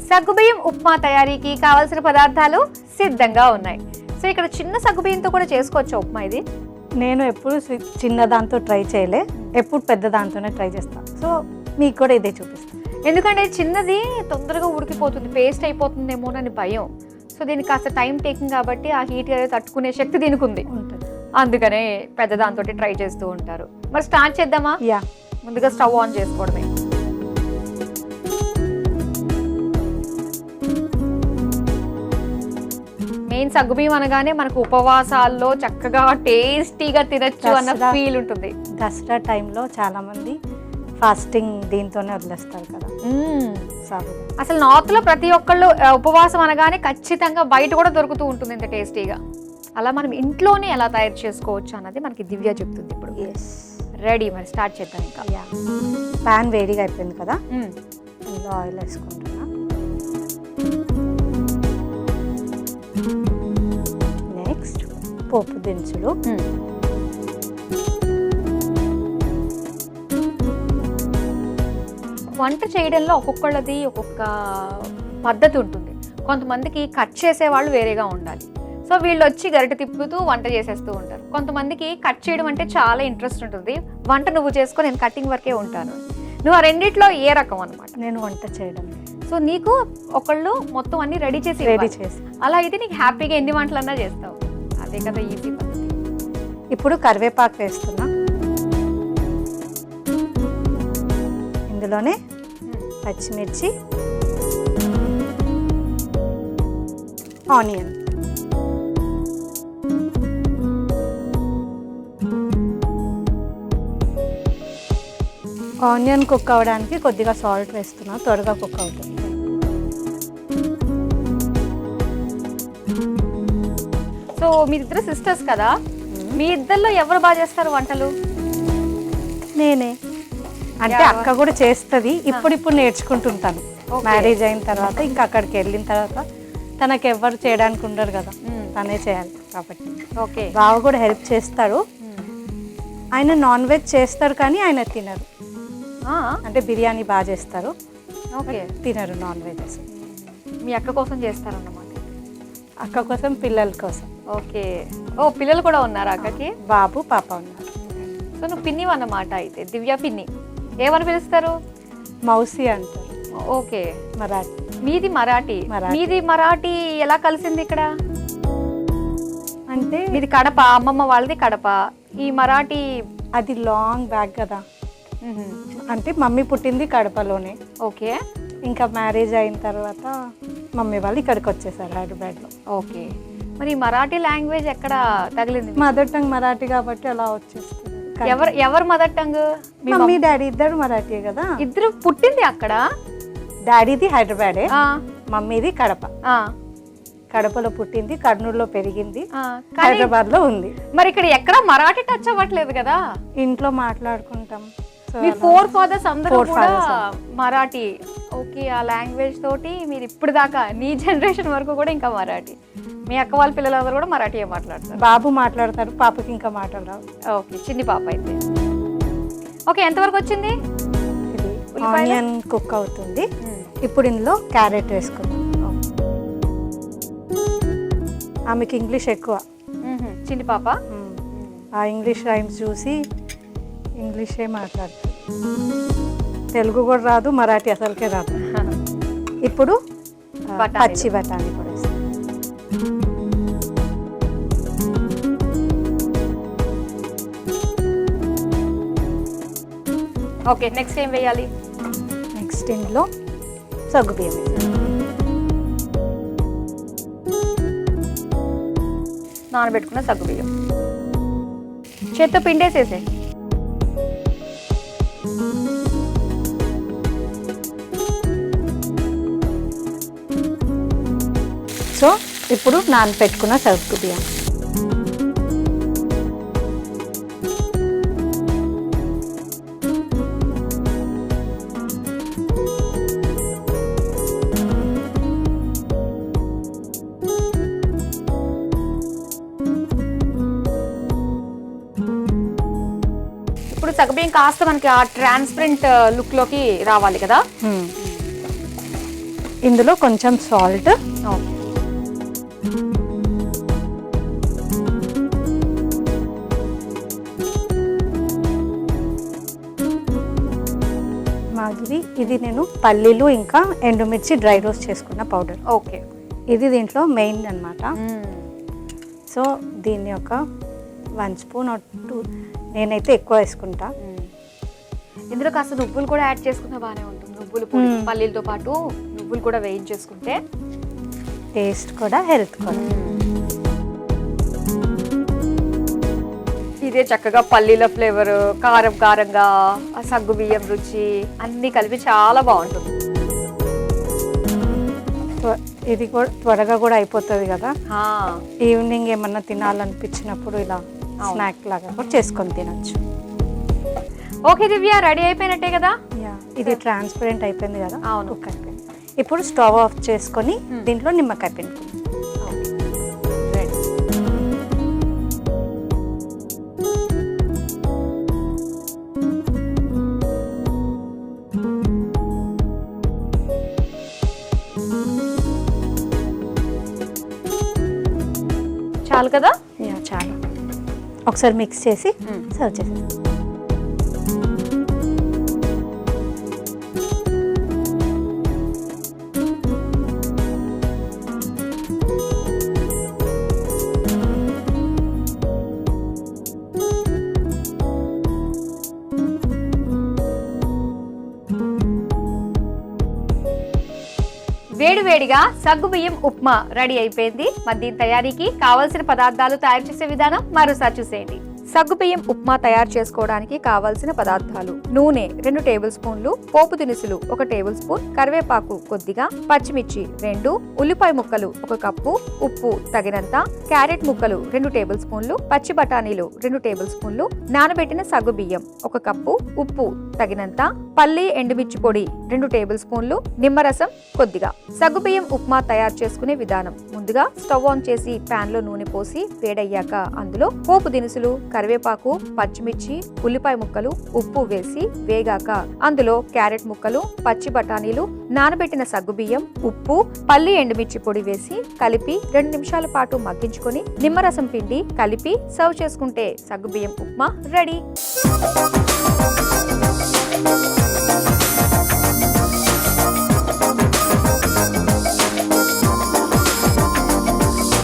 సగ్గుబియ్యం ఉప్మా తయారీకి కావాల్సిన పదార్థాలు సిద్ధంగా ఉన్నాయి. సో ఇక్కడ చిన్న సగ్గుబియ్యంతో కూడా చేసుకోవచ్చు ఉప్మా. ఇది నేను ఎప్పుడు చిన్న దాంతో ట్రై చేయలే, ఎప్పుడు పెద్ద దాంతోనే ట్రై చేస్తాను. సో మీకు కూడా ఇదే చూపిస్తాను. ఎందుకంటే చిన్నది తొందరగా ఉడికిపోతుంది, పేస్ట్ అయిపోతుందేమోనని భయం. సో దీనికి కాస్త టైం టేకింగ్ కాబట్టి ఆ హీట్ అనేది తట్టుకునే శక్తి దీనికి ఉంది, అందుకనే పెద్ద దాంతో ట్రై చేస్తూ ఉంటారు. మరి స్టార్ట్ చేద్దామా? యా, ముందుగా స్టవ్ ఆన్ చేసుకోవడమే. మెయిన్ సగ్గుబియ్యం అనగానే మనకు ఉపవాసాల్లో చక్కగా టేస్టీగా తినచ్చు అన్న ఫీల్ ఉంటుంది. దసరా టైంలో చాలా మంది ఫాస్టింగ్ దీంతోనే వదిలేస్తారు కదా. అసలు నార్త్ లో ప్రతి ఒక్కళ్ళు ఉపవాసం అనగానే ఖచ్చితంగా బయట కూడా దొరుకుతూ ఉంటుంది ఇంత టేస్టీగా. అలా మనం ఇంట్లోనే ఎలా తయారు చేసుకోవచ్చు అన్నది మనకి దివ్య చెప్తుంది ఇప్పుడు. రెడీ, మరి స్టార్ట్ చేద్దాం. ఇంకా ప్యాన్ వేడిగా అయిపోయింది కదా, అందులో ఆయిల్ వేసుకుంటున్నా. నెక్స్ట్ పోపు దినుసులు. వంట చేయడంలో ఒక్కొక్కళ్ళది ఒక్కొక్క పద్ధతి ఉంటుంది. కొంతమందికి కట్ చేసే వాళ్ళు వేరేగా ఉండాలి. సో వీళ్ళు వచ్చి గరిటె తిప్పుతూ వంట చేసేస్తూ ఉంటారు. కొంతమందికి కట్ చేయడం అంటే చాలా ఇంట్రెస్ట్ ఉంటుంది. వంట నువ్వు చేసుకో, నేను కటింగ్ వరకే ఉంటాను. నువ్వు ఆ రెండిట్లో ఏ రకం అనమాట? నేను వంట చేయడం. సో నీకు ఒకళ్ళు మొత్తం అన్ని రెడీ చేసి అలా అయితే నీకు హ్యాపీగా ఎన్ని వంటలన్నా చేస్తావు. అదే కదా ఈజీ పద్ధతి. ఇప్పుడు కరివేపాకు వేస్తున్నా. ఇందులోనే పచ్చిమిర్చి, ఆనియన్, ఆనియన్ కుక్ అవ్వడానికి కొద్దిగా సాల్ట్ వేస్తున్నా, త్వరగా కుక్ అవుతుంది. సో మీరిద్దరు సిస్టర్స్ కదా, మీ ఇద్దరిలో ఎవరు బాగా చేస్తారు వంటలు? నేనే. అంటే అక్క కూడా చేస్తుంది, ఇప్పుడు నేర్చుకుంటుంటాను. మ్యారేజ్ అయిన తర్వాత ఇంకా అక్కడికి వెళ్ళిన తర్వాత తనకు ఎవరు చేయడానికి ఉండరు కదా, తనే చేయాలి కాబట్టి. ఓకే. బావ కూడా హెల్ప్ చేస్తాడు. ఆయన నాన్ వెజ్ చేస్తారు కానీ ఆయన తినరు. అంటే బిర్యానీ బాగా చేస్తారు, ఓకే, తినరు నాన్ వెజ్. మీ అక్క కోసం చేస్తారన్నమాట? అక్క కోసం, పిల్లల కోసం. ఓకే. ఓ, పిల్లలు కూడా ఉన్నారా అక్కకి? బాబు పాప ఉన్నారు. సో నువ్వు పిన్ని అన్నమాట అయితే. దివ్య పిన్ని. ఏమని పిలుస్తారు? మౌసి అంటారు. ఓకే. మరాఠీ. మీది మరాఠీ. మీది మరాఠీ ఎలా కలిసింది ఇక్కడ? అంటే మీది కడప, అమ్మమ్మ వాళ్ళది కడప. ఈ మరాఠీ అది లాంగ్ బ్యాక్ కదా. అంటే మమ్మీ పుట్టింది కడపలోనే. ఓకే. ఇంకా మ్యారేజ్ అయిన తర్వాత మమ్మీ వాళ్ళు ఇక్కడికి వచ్చేసారు హైదరాబాద్లో. ఓకే. మరి మరాఠీ లాంగ్వేజ్ ఎక్కడ తగిలింది? మదర్ టంగ్ మరాఠీ కాబట్టి అలా వచ్చేస్తుంది. ఎవరు మదర్ టంగ్? మమ్మీ డాడీ ఇద్దరు మరాఠీ కదా. ఇద్దరు పుట్టింది అక్కడ? డాడీది హైదరాబాదే, మమ్మీది కడప. కడపలో పుట్టింది, కర్నూలులో పెరిగింది, హైదరాబాద్ లో ఉంది. మరి ఇక్కడ ఎక్కడ మరాఠీ టచ్ అవ్వట్లేదు కదా? ఇంట్లో మాట్లాడుకుంటాం. మీ ఫోర్ ఫాదర్స్ అందరూ కూడా మరాఠీ. ఓకే. ఆ లాంగ్వేజ్ తోటి మీరు ఇప్పుడు దాకా నీ జనరేషన్ వరకు కూడా ఇంకా మరాఠీ. మీ అక్క వాళ్ళ పిల్లలందరూ కూడా మరాఠీయే మాట్లాడతారు. బాబు మాట్లాడతారు, పాపకి ఇంకా మాట్లాడరావు. ఓకే, చిన్ని పాప అయితే. ఓకే, ఎంతవరకు వచ్చింది? ఆనియన్ కుక్ అవుతుంది. ఇప్పుడు ఇందులో క్యారెట్ వేసుకుందాం. ఆమెకి ఇంగ్లీష్ ఎక్కువ, చిన్ని పాప. ఆ ఇంగ్లీష్ రైమ్స్ చూసి ఇంగ్లీషే మాట్లాడుతుంది. తెలుగు కూడా రాదు, మరాఠీ అసలుకే రాదు. ఇప్పుడు పచ్చి బఠానీ కూడా వేస్తాం. ఓకే, నెక్స్ట్ ఏం వేయాలి? నెక్స్ట్ ఇందులో సగ్గుబియ్యం వేయాలి. నానబెట్టుకున్న సగ్గుబియ్యం చేత్తో పిండేసేసే. సో ఇప్పుడు నానబెట్టుకున్న సగ్గుబియ్యం. సగ్గుబియ్యం కాస్త మనకి ఆ ట్రాన్స్పరెంట్ లుక్ లోకి రావాలి కదా. ఇందులో కొంచెం సాల్ట్, మాధురి ఇది నేను పల్లీలు ఇంకా ఎండుమిర్చి డ్రై రోస్ట్ చేసుకున్న పౌడర్. ఓకే, ఇది దీంట్లో మెయిన్ అన్నమాట. సో దీన్ని ఒక 1 స్పూన్ 2 నేనైతే ఎక్కువ వేసుకుంటా. ఇందులో కాస్త నువ్వులు కూడా యాడ్ చేసుకుంటే బాగానే ఉంటుంది. నువ్వులు పొడి పల్లీలతో పాటు నువ్వులు కూడా వేయించేసుకుంటే టేస్ట్ కూడా హెల్త్ కూడా. ఇదే చక్కగా పల్లీల ఫ్లేవర్, కారం కారంగా, ఆ సగ్గు బియ్యం రుచి అన్ని కలిపి చాలా బాగుంటుంది. ఇది కూడా త్వరగా కూడా అయిపోతుంది కదా. ఆ, ఈవినింగ్ ఏమన్నా తినాలనిపించినప్పుడు ఇలా స్నాక్ లాగా కూడా చేసుకొని తినచ్చు. ఓకే దివ్య, రెడీ అయిపోయినట్టే కదా. ఇది ట్రాన్స్పరెంట్ అయిపోయింది కదా. అవును, కుక్ అయిపోయింది. ఇప్పుడు స్టవ్ ఆఫ్ చేసుకొని దీంట్లో నిమ్మకాయ పిండుకుందాం. చాలు కదా. చాలా ఒకసారి మిక్స్ చేసి సర్వ్ చేసి. వేడివేడిగా సగ్గుబియ్యం ఉప్మా రెడీ అయిపోయింది. మరి దీని తయారీకి కావాల్సిన పదార్థాలు, తయారు చేసే విధానం మరోసారి చూసేయండి. సగ్గుబియ్యం ఉప్మా తయారు చేసుకోవడానికి కావాల్సిన పదార్థాలు: నూనె 2 టేబుల్ స్పూన్లు, పోపు దినుసులు 1 టేబుల్ స్పూన్, కరివేపాకు కొద్దిగా, పచ్చిమిర్చి 2, ఉల్లిపాయ ముక్కలు 1 కప్పు, ఉప్పు తగినంత, క్యారెట్ ముక్కలు 2 టేబుల్ స్పూన్లు, పచ్చి బఠానీలు 2 టేబుల్ స్పూన్లు, నానబెట్టిన సగ్గుబియ్యం 1 కప్పు, ఉప్పు తగినంత, పల్లి ఎండుమిర్చి పొడి 2 టేబుల్ స్పూన్లు, నిమ్మరసం కొద్దిగా. సగ్గుబియ్యం ఉప్మా తయారు చేసుకునే విధానం: ముందుగా స్టవ్ ఆన్ చేసి పాన్ లో నూనె పోసి వేడయ్యాక అందులో పోపు దినుసులు, కరివేపాకు, పచ్చిమిర్చి, ఉల్లిపాయ ముక్కలు, ఉప్పు వేసి వేగాక అందులో క్యారెట్ ముక్కలు, పచ్చి బఠానీలు, నానబెట్టిన సగ్గుబియ్యం, ఉప్పు, పల్లి ఎండుమిర్చి పొడి వేసి కలిపి 2 నిమిషాల పాటు మగ్గించుకొని నిమ్మరసం పిండి కలిపి సర్వ్ చేసుకుంటే సగ్గుబియ్యం ఉప్మా రెడీ.